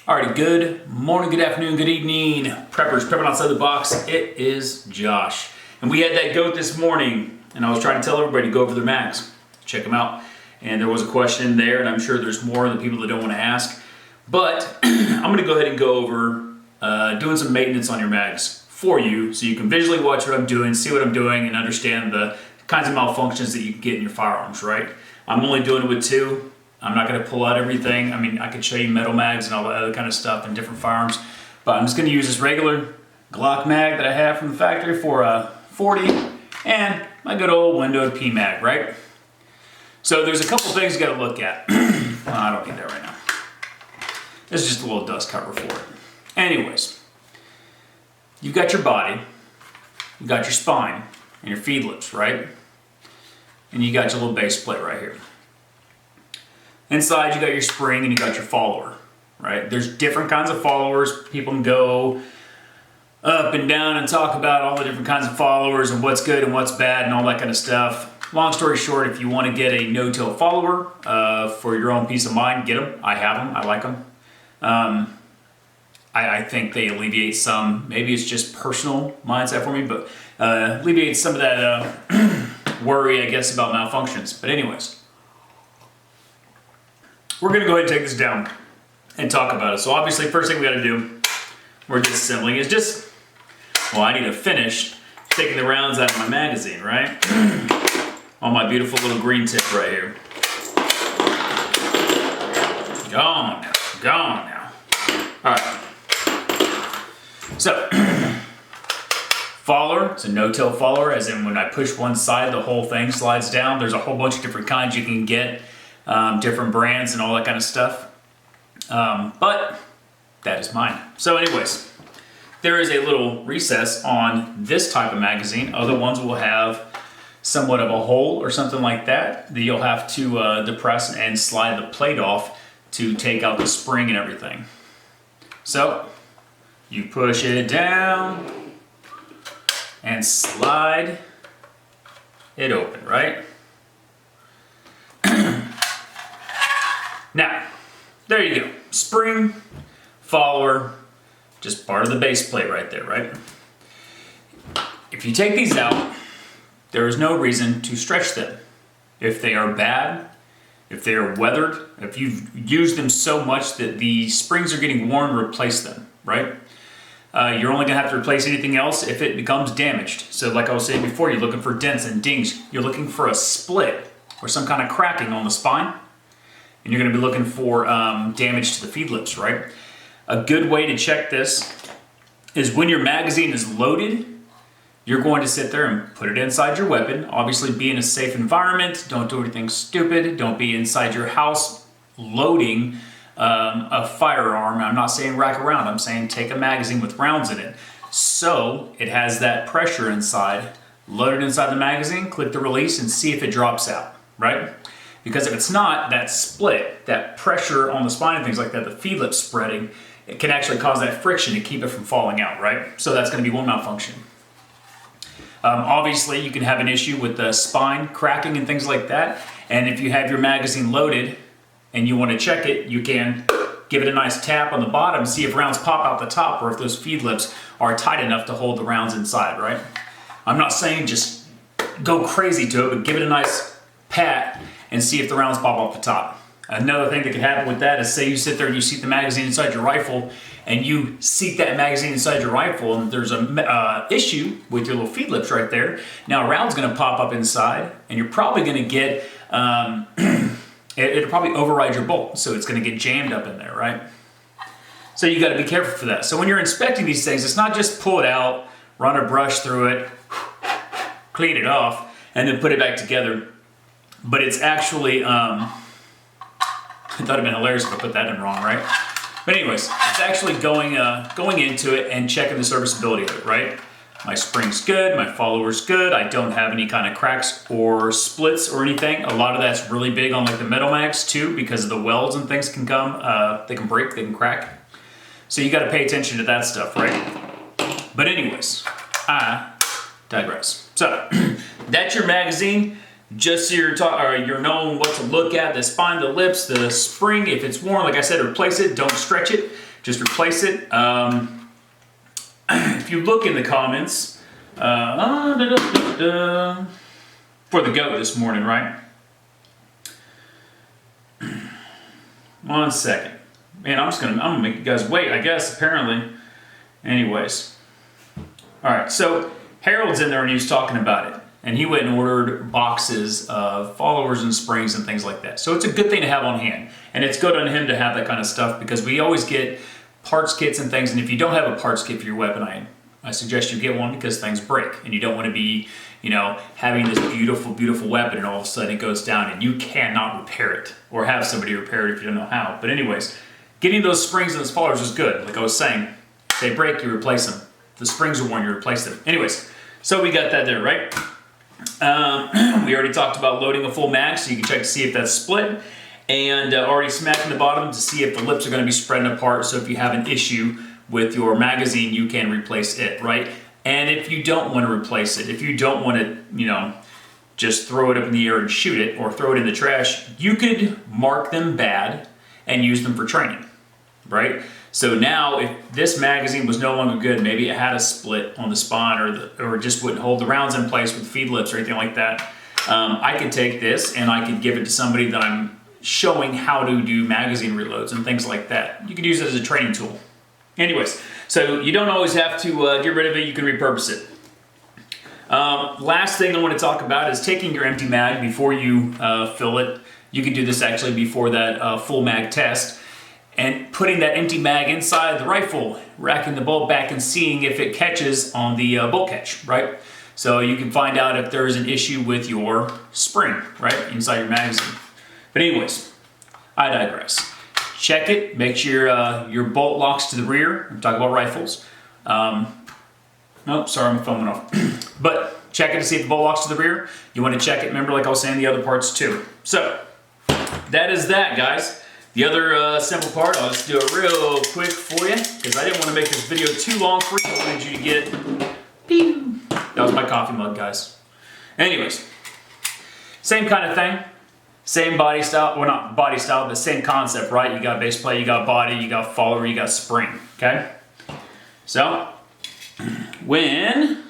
Alrighty, good morning, good afternoon, good evening, preppers, prepping outside the box. It is Josh. And we had that goat this morning, and I was trying to tell everybody to go over their mags, check them out. And there was a question there, and I'm sure there's more of the people that don't want to ask. But I'm going to go ahead and go over doing some maintenance on your mags for you, so you can visually watch what I'm doing, see what I'm doing, and understand the kinds of malfunctions that you can get in your firearms, right? I'm only doing it with two. I'm not going to pull out everything. I mean, I could show you metal mags and all that other kind of stuff in different firearms, but I'm just going to use this regular Glock mag that I have from the factory for a 40 and my good old windowed P mag, right? So there's a couple things you got to look at. Well, I don't need that right now. This is just a little dust cover for it. Anyways, you've got your body, you've got your spine and your feed lips, right? And you got your little base plate right here. Inside you got your spring and you got your follower, right? There's different kinds of followers. People can go up and down and talk about all the different kinds of followers and what's good and what's bad and all that kind of stuff. Long story short, if you want to get a no-till follower for your own peace of mind, get them. I have them. I like them. I think they alleviate some, maybe it's just personal mindset for me, but alleviate some of that worry, I guess, about malfunctions. But anyways, we're going to go ahead and take this down and talk about it. So obviously, first thing we got to do, we're disassembling, is just, well, I need to finish taking the rounds out of my magazine, right? On my beautiful little green tip right here. Gone now, gone now. All right. So, follower, it's a no-till follower, as in when I push one side, the whole thing slides down. There's a whole bunch of different kinds you can get. Different brands and all that kind of stuff, but that is mine. So anyways, there is a little recess on this type of magazine. Other ones will have somewhat of a hole or something like that you'll have to depress and slide the plate off to take out the spring and everything. So you push it down and slide it open, right? Now, there you go. Spring, follower, just part of the base plate right there, right? If you take these out, there is no reason to stretch them. If they are bad, if they are weathered, if you've used them so much that the springs are getting worn, replace them, right? You're only gonna have to replace anything else if it becomes damaged. So like I was saying before, you're looking for dents and dings. You're looking for a split or some kind of cracking on the spine. And you're going to be looking for damage to the feed lips, right? A good way to check this is when your magazine is loaded, you're going to sit there and put it inside your weapon. Obviously, be in a safe environment. Don't do anything stupid. Don't be inside your house loading a firearm. I'm not saying rack around. I'm saying take a magazine with rounds in it. So it has that pressure inside. Load it inside the magazine, click the release, and see if it drops out, right? Because if it's not, that split, that pressure on the spine and things like that, the feed lip spreading, it can actually cause that friction to keep it from falling out, right? So that's going to be one malfunction. Obviously, you can have an issue with the spine cracking and things like that. And if you have your magazine loaded and you want to check it, you can give it a nice tap on the bottom, see if rounds pop out the top or if those feed lips are tight enough to hold the rounds inside, right? I'm not saying just go crazy to it, but give it a nice pat and see if the rounds pop off the top. Another thing that can happen with that is, say you sit there and you seat the magazine inside your rifle and you seat that magazine inside your rifle and there's a issue with your little feed lips right there. Now a round's gonna pop up inside and you're probably gonna get, it'll probably override your bolt, so it's gonna get jammed up in there, right? So you gotta be careful for that. So when you're inspecting these things, it's not just pull it out, run a brush through it, clean it off, and then put it back together. But it's actually, I thought it'd been hilarious if I put that in wrong, right? But anyways, it's actually going into it and checking the serviceability of it, right? My spring's good, my follower's good, I don't have any kind of cracks or splits or anything. A lot of that's really big on like the metal mags too, because of the welds and things can come, they can break, they can crack. So you gotta pay attention to that stuff, right? But anyways, I digress. So, that's your magazine. Just so you're knowing what to look at, the spine, the lips, the spring. If it's worn, like I said, replace it. Don't stretch it. just replace it. If you look in the comments, for the goat this morning, right? 1 second. Man, I'm gonna make you guys wait, I guess, apparently. Anyways. Alright, so Harold's in there and he was talking about it. And he went and ordered boxes of followers and springs and things like that. So it's a good thing to have on hand. And it's good on him to have that kind of stuff because we always get parts kits and things. And if you don't have a parts kit for your weapon, I suggest you get one because things break. And you don't want to be, you know, having this beautiful, beautiful weapon and all of a sudden it goes down and you cannot repair it. Or have somebody repair it if you don't know how. But anyways, getting those springs and those followers is good. Like I was saying, if they break, you replace them. If the springs are worn, you replace them. Anyways, so we got that there, right? We already talked about loading a full mag, so you can check to see if that's split. And already smacking the bottom to see if the lips are going to be spreading apart. So if you have an issue with your magazine, you can replace it, right? And if you don't want to replace it, if you don't want to, you know, just throw it up in the air and shoot it or throw it in the trash, you could mark them bad and use them for training, right? So now if this magazine was no longer good, maybe it had a split on the spine or just wouldn't hold the rounds in place with feed lips or anything like that, I could take this and I could give it to somebody that I'm showing how to do magazine reloads and things like that. You could use it as a training tool. Anyways, so you don't always have to get rid of it, you can repurpose it. Last thing I want to talk about is taking your empty mag before you fill it. You can do this actually before that full mag test. And putting that empty mag inside the rifle, racking the bolt back and seeing if it catches on the bolt catch, right? So you can find out if there's an issue with your spring, right, inside your magazine. But anyways, I digress. Check it, make sure your bolt locks to the rear. I'm talking about rifles. Nope, sorry, my phone went off. But check it to see if the bolt locks to the rear. You want to check it, remember, like I was saying, the other parts too. So, that is that, guys. The other simple part, I'll just do it real quick for you because I didn't want to make this video too long for you. I wanted you to get, pew. That was my coffee mug, guys. Anyways, same kind of thing. Same body style, well not body style, but same concept, right? You got base plate, you got body, you got follower, you got spring, okay? So, when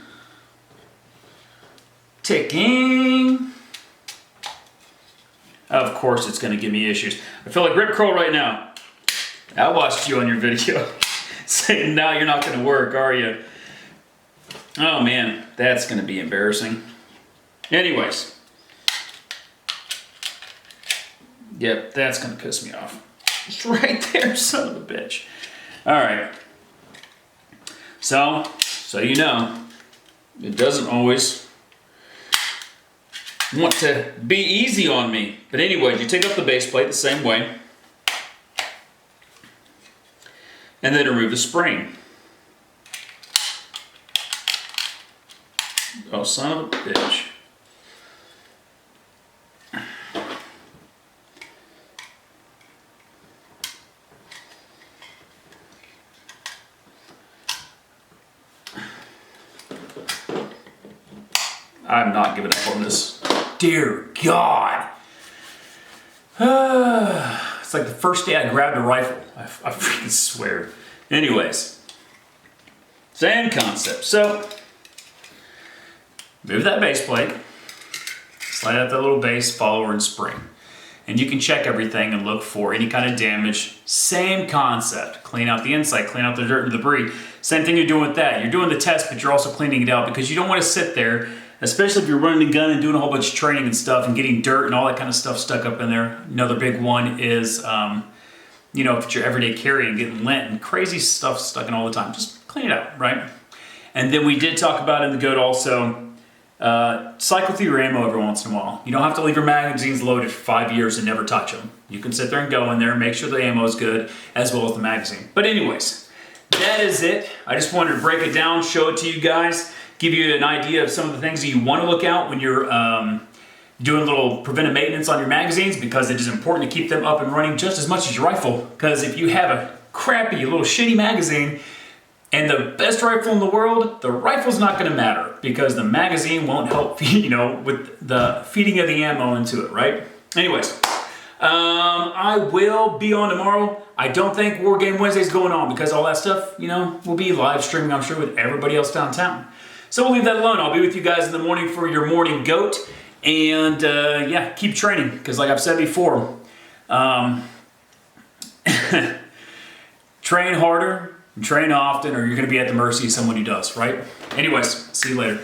ticking, of course it's gonna give me issues. I feel like Rip Curl right now. I watched you on your video saying now you're not gonna work, are you? Oh man, that's gonna be embarrassing. Anyways. Yep, that's gonna piss me off. It's right there, son of a bitch. All right. So you know, it doesn't always want to be easy on me. But anyways, you take up the base plate the same way. And then remove the spring. Oh, son of a bitch. I'm not giving up on this. Dear God. It's like the first day I grabbed a rifle. I freaking swear. Anyways. Same concept. So, move that base plate. Slide out that little base, follower, and spring. And you can check everything and look for any kind of damage. Same concept. Clean out the inside, clean out the dirt and debris. Same thing you're doing with that. You're doing the test, but you're also cleaning it out because you don't want to sit there, especially if you're running a gun and doing a whole bunch of training and stuff and getting dirt and all that kind of stuff stuck up in there. Another big one is, you know, if it's your everyday carry and getting lint and crazy stuff stuck in all the time. Just clean it out, right? And then we did talk about in the goat also, cycle through your ammo every once in a while. You don't have to leave your magazines loaded for 5 years and never touch them. You can sit there and go in there and make sure the ammo is good as well as the magazine. But anyways, that is it. I just wanted to break it down, show it to you guys, give you an idea of some of the things that you want to look out when you're doing a little preventive maintenance on your magazines, because it is important to keep them up and running just as much as your rifle. Because if you have a crappy, little shitty magazine and the best rifle in the world, the rifle's not going to matter because the magazine won't help, you know, with the feeding of the ammo into it, right? Anyways, I will be on tomorrow. I don't think War Game Wednesday's going on because all that stuff, you know, will be live streaming, I'm sure, with everybody else downtown. So we'll leave that alone. I'll be with you guys in the morning for your morning goat. And yeah, keep training because like I've said before, train harder, train often, or you're going to be at the mercy of someone who does, right? Anyways, see you later.